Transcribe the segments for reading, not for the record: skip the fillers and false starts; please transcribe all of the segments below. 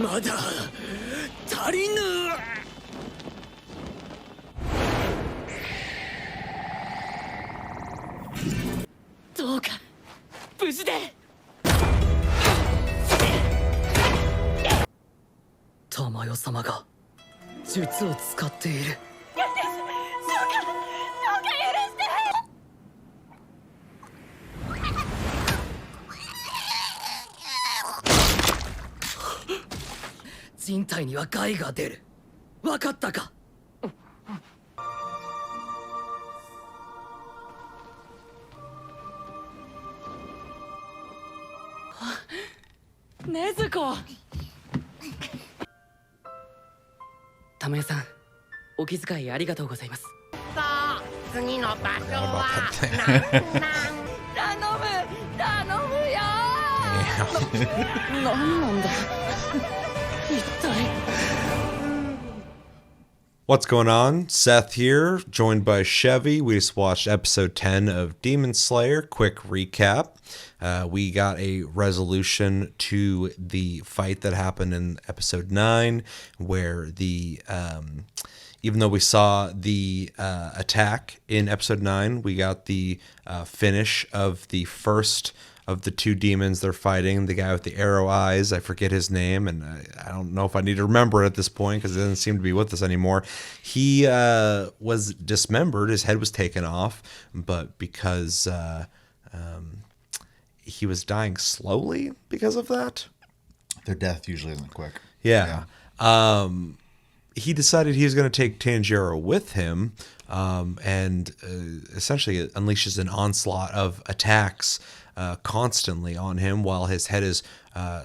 まだ足りぬ。どうか無事で。玉代様が術を使っている。どうか許して。人体には害が出る。分かったか。禰豆子。玉代さん、お気遣いありがとうございます。さあ、次の場所は頼むよ。何なんだ一体。What's going on? Seth here, joined by Chevy. We just watched episode 10 of Demon Slayer. Quick recap. We got a resolution to the fight that happened in episode 9, where even though we saw the attack in episode 9, we got the finish of the first of the two demons they're fighting, the guy with the arrow eyes. I forget his name, and I don't know if I need to remember it at this point because it doesn't seem to be with us anymore. He was dismembered. His head was taken off, but because he was dying slowly because of that. Their death usually isn't quick. Yeah. He decided he was going to take Tanjiro with him, and essentially unleashes an onslaught of attacks constantly on him while his head is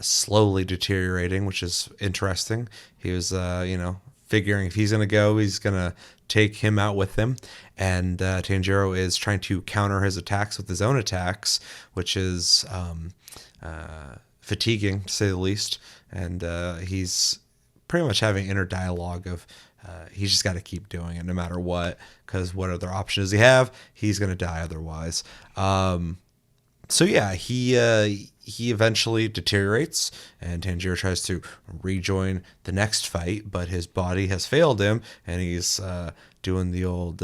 slowly deteriorating, which is interesting. He was, figuring if he's going to go, he's going to take him out with him. And Tanjiro is trying to counter his attacks with his own attacks, which is fatiguing, to say the least. And he's pretty much having inner dialogue of he's just got to keep doing it no matter what, because what other option does he have? He's going to die otherwise. So yeah, he eventually deteriorates, and Tanjiro tries to rejoin the next fight, but his body has failed him, and he's doing the old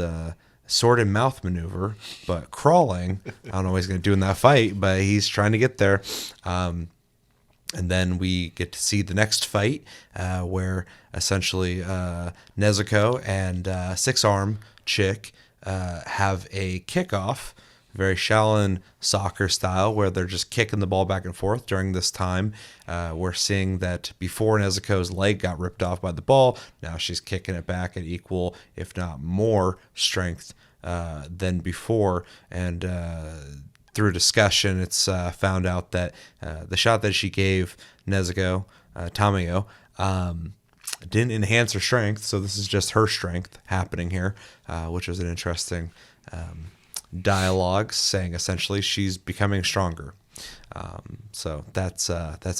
sword and mouth maneuver, but crawling. I don't know what he's going to do in that fight, but he's trying to get there. And then we get to see the next fight, where essentially Nezuko and Six Arm Chick have a kickoff, very Shaolin soccer style, where they're just kicking the ball back and forth. During this time, we're seeing that before Nezuko's leg got ripped off by the ball, now she's kicking it back at equal, if not more, strength than before. And through discussion, it's found out that the shot that she gave Nezuko, Tamayo, didn't enhance her strength, so this is just her strength happening here, which was an interesting dialogue, saying essentially she's becoming stronger. So that's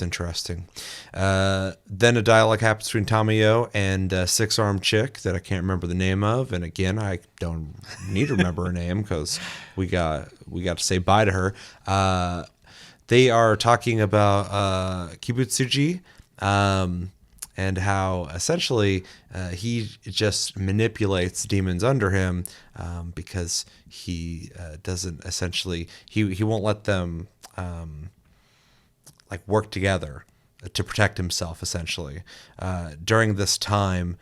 interesting. Then a dialogue happens between Tamayo and Six Arm Chick that I can't remember the name of, and again I don't need to remember her name because we got to say bye to her. They are talking about Kibutsuji, and how essentially he just manipulates demons under him, because he doesn't essentially, he won't let them work together to protect himself, essentially. During this time,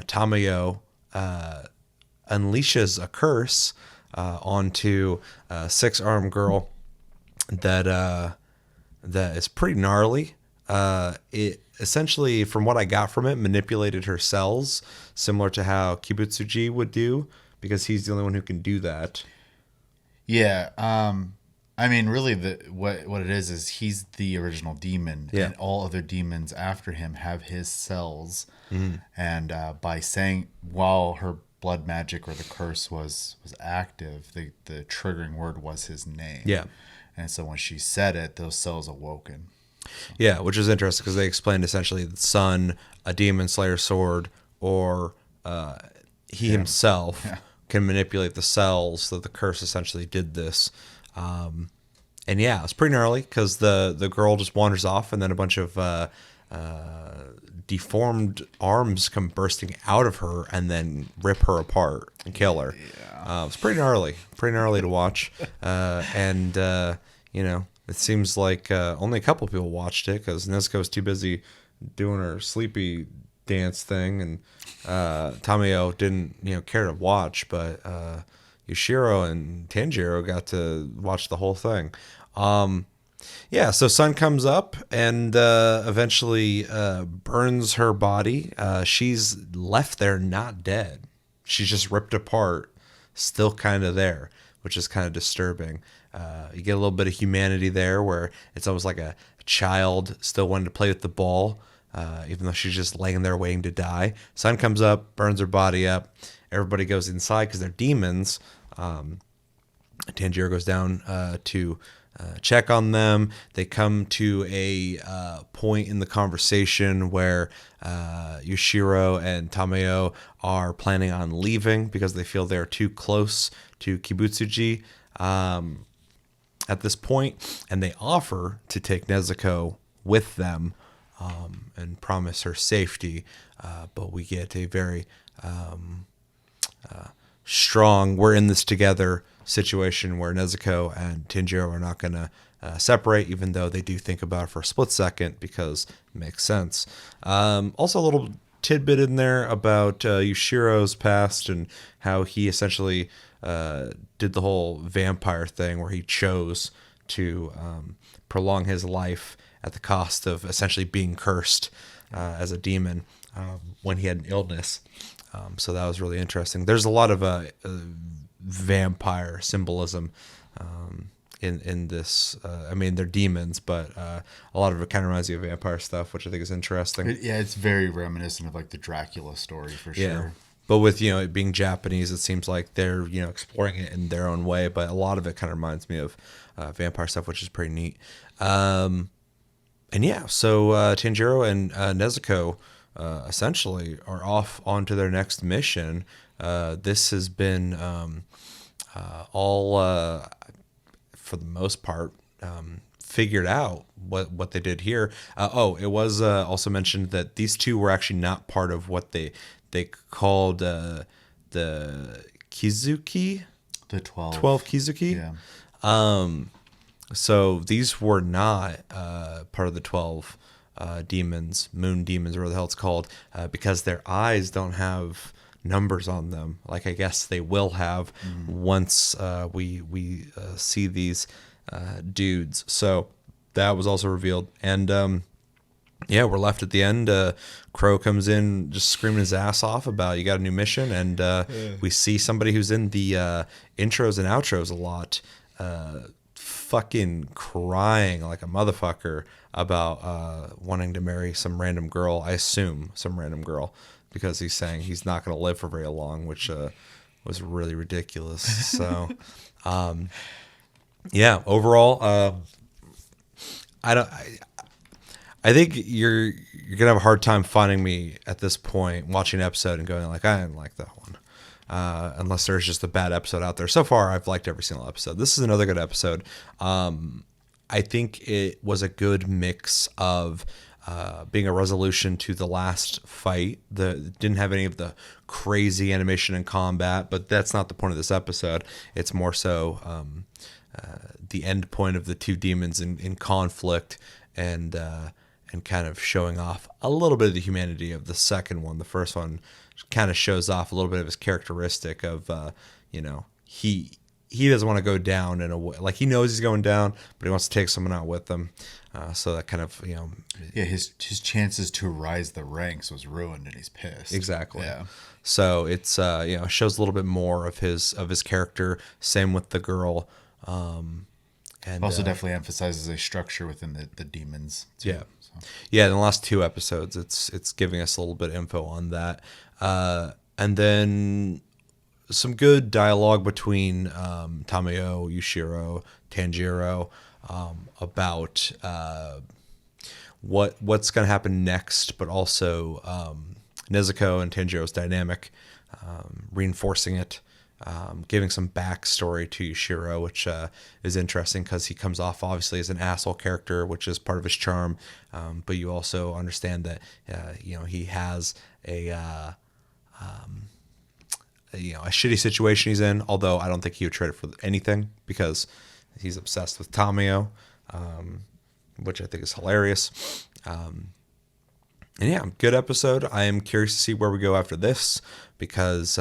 Tamayo unleashes a curse onto Six Arm Girl that is pretty gnarly. It essentially, from what I got from it, manipulated her cells, similar to how Kibutsuji would do, because he's the only one who can do that. Yeah. I mean, really, what it is he's the original demon, and all other demons after him have his cells. Mm-hmm. And by saying, while her blood magic or the curse was active, the triggering word was his name. Yeah. And so when she said it, those cells awoken. Yeah, which is interesting because they explained essentially the sun, a demon slayer sword, or he himself can manipulate the cells, so the curse essentially did this. And yeah, it's pretty gnarly because the girl just wanders off, and then a bunch of deformed arms come bursting out of her and then rip her apart and kill her. Yeah. It's pretty gnarly to watch. And it seems like only a couple people watched it because Nezuko was too busy doing her sleepy dance thing, and Tamio didn't care to watch, but Yushiro and Tanjiro got to watch the whole thing. Yeah, so sun comes up and eventually burns her body. She's left there not dead. She's just ripped apart, still kind of there, which is kind of disturbing. You get a little bit of humanity there where it's almost like a child still wanting to play with the ball, even though she's just laying there waiting to die. Sun comes up, burns her body up. Everybody goes inside because they're demons. Tanjiro goes down to check on them. They come to a point in the conversation where Yushiro and Tameo are planning on leaving because they feel they're too close to Kibutsuji at this point, and they offer to take Nezuko with them and promise her safety, but we get a very strong "we're in this together" situation where Nezuko and Tanjiro are not going to separate, even though they do think about it for a split second because it makes sense. Also, a little tidbit in there about Yushiro's past and how he essentially did the whole vampire thing where he chose to prolong his life at the cost of essentially being cursed as a demon when he had an illness. So that was really interesting. There's a lot of vampire symbolism in this. I mean, they're demons, but a lot of it kind of reminds me of vampire stuff, which I think is interesting. It's very reminiscent of like the Dracula story for sure. Yeah. But with it being Japanese, it seems like they're exploring it in their own way. But a lot of it kind of reminds me of vampire stuff, which is pretty neat. And yeah, so Tanjiro and Nezuko essentially are off onto their next mission. This has been all for the most part figured out what they did here. It was also mentioned that these two were actually not part of what they called the Kizuki, the 12 Kizuki. Yeah. So these were not part of the 12 demons, moon demons, or what the hell it's called, because their eyes don't have numbers on them. Like I guess they will have once we see these dudes. So that was also revealed, and yeah, we're left at the end. Crow comes in just screaming his ass off about you got a new mission, and we see somebody who's in the intros and outros a lot fucking crying like a motherfucker about wanting to marry some random girl. I assume some random girl, because he's saying he's not going to live for very long, which was really ridiculous. So yeah, overall I think you're gonna have a hard time finding me at this point watching an episode and going like, I didn't like that one, unless there's just a bad episode out there. So far, I've liked every single episode. This is another good episode. I think it was a good mix of being a resolution to the last fight. It didn't have any of the crazy animation and combat, but that's not the point of this episode. It's more so the end point of the two demons in conflict, and kind of showing off a little bit of the humanity of the second one. The first one kind of shows off a little bit of his characteristic of, he doesn't want to go down in a way. Like, he knows he's going down, but he wants to take someone out with him. So that kind of, Yeah, his chances to rise the ranks was ruined, and he's pissed. Exactly. Yeah. So it's, shows a little bit more of his character. Same with the girl. And also definitely emphasizes a structure within the demons too, yeah. so. Yeah, in the last two episodes, it's giving us a little bit of info on that. And then some good dialogue between Tameo, Yushiro, Tanjiro about what's going to happen next, but also Nezuko and Tanjiro's dynamic, reinforcing it. giving some backstory to Yushiro, which is interesting because he comes off obviously as an asshole character, which is part of his charm. But you also understand that he has a shitty situation he's in. Although I don't think he would trade it for anything because he's obsessed with Tamio, which I think is hilarious. And yeah, good episode. I am curious to see where we go after this because,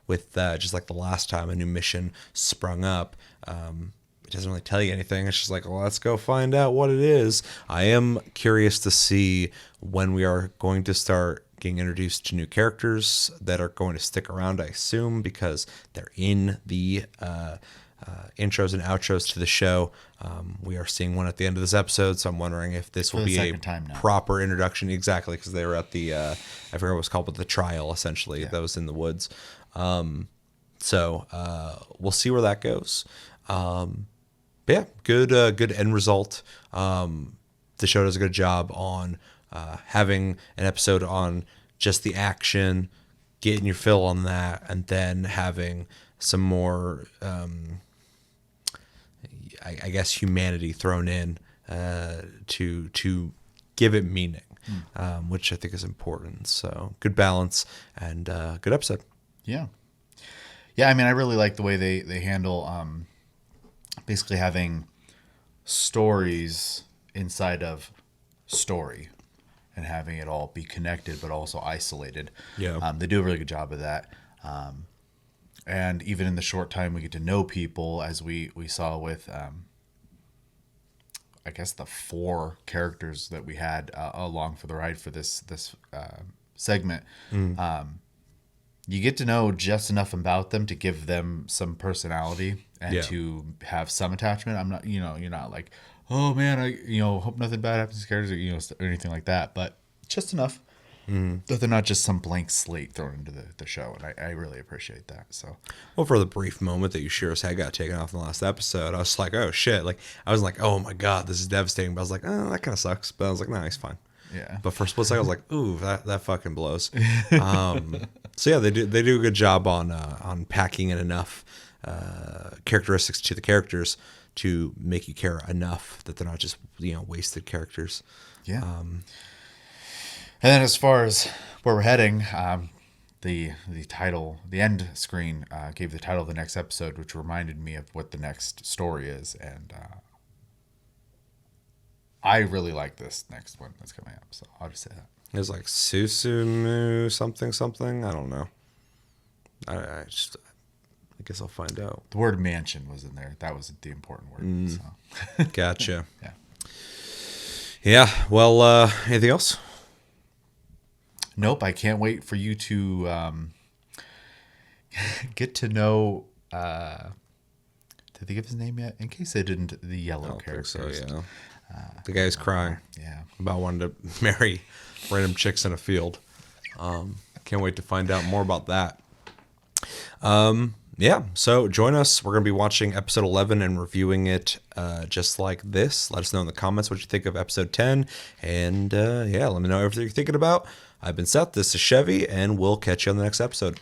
with just like the last time a new mission sprung up, it doesn't really tell you anything. It's just like, well, let's go find out what it is. I am curious to see when we are going to start getting introduced to new characters that are going to stick around, I assume, because they're in the intros and outros to the show. We are seeing one at the end of this episode, so I'm wondering if this will be a proper introduction. Exactly, because they were at the I forget what it was called, but the trial essentially that was in the woods. So we'll see where that goes. But yeah, good end result. The show does a good job on having an episode on just the action, getting your fill on that, and then having some more I guess humanity thrown in to give it meaning, which I think is important. So good balance and good episode. Yeah. I mean, I really like the way they handle basically having stories inside of story and having it all be connected but also isolated. Yeah. They do a really good job of that. And even in the short time we get to know people, as we saw with, I guess, the 4 characters that we had along for the ride for this segment, you get to know just enough about them to give them some personality and to have some attachment. I'm not, you're not like, oh man, I hope nothing bad happens to characters, or anything like that, but just enough. That they're not just some blank slate thrown into the show, and I really appreciate that. So, well, for the brief moment that Yushiro's head got taken off in the last episode, I was like, oh shit! Like I was like, oh my god, this is devastating. But I was like, oh, that kind of sucks. But I was like, no, he's fine. Yeah. But for a split second, I was like, ooh, that fucking blows. So yeah, they do a good job on packing in enough characteristics to the characters to make you care enough that they're not just wasted characters. Yeah. And then as far as where we're heading, the title, the end screen gave the title of the next episode, which reminded me of what the next story is. And I really like this next one that's coming up. So I'll just say that. It was like Susumu something. I don't know. I guess I'll find out. The word mansion was in there. That was the important word. So. Gotcha. Yeah. Yeah. Well, anything else? Nope. I can't wait for you to get to know. Did they give his name yet? In case they didn't, the yellow character. So yeah. The guy's crying. Yeah. About wanting to marry random chicks in a field. Can't wait to find out more about that. Yeah. So join us. We're going to be watching episode 11 and reviewing it just like this. Let us know in the comments what you think of episode 10. And let me know everything you're thinking about. I've been Seth. This is Chevy, and we'll catch you on the next episode.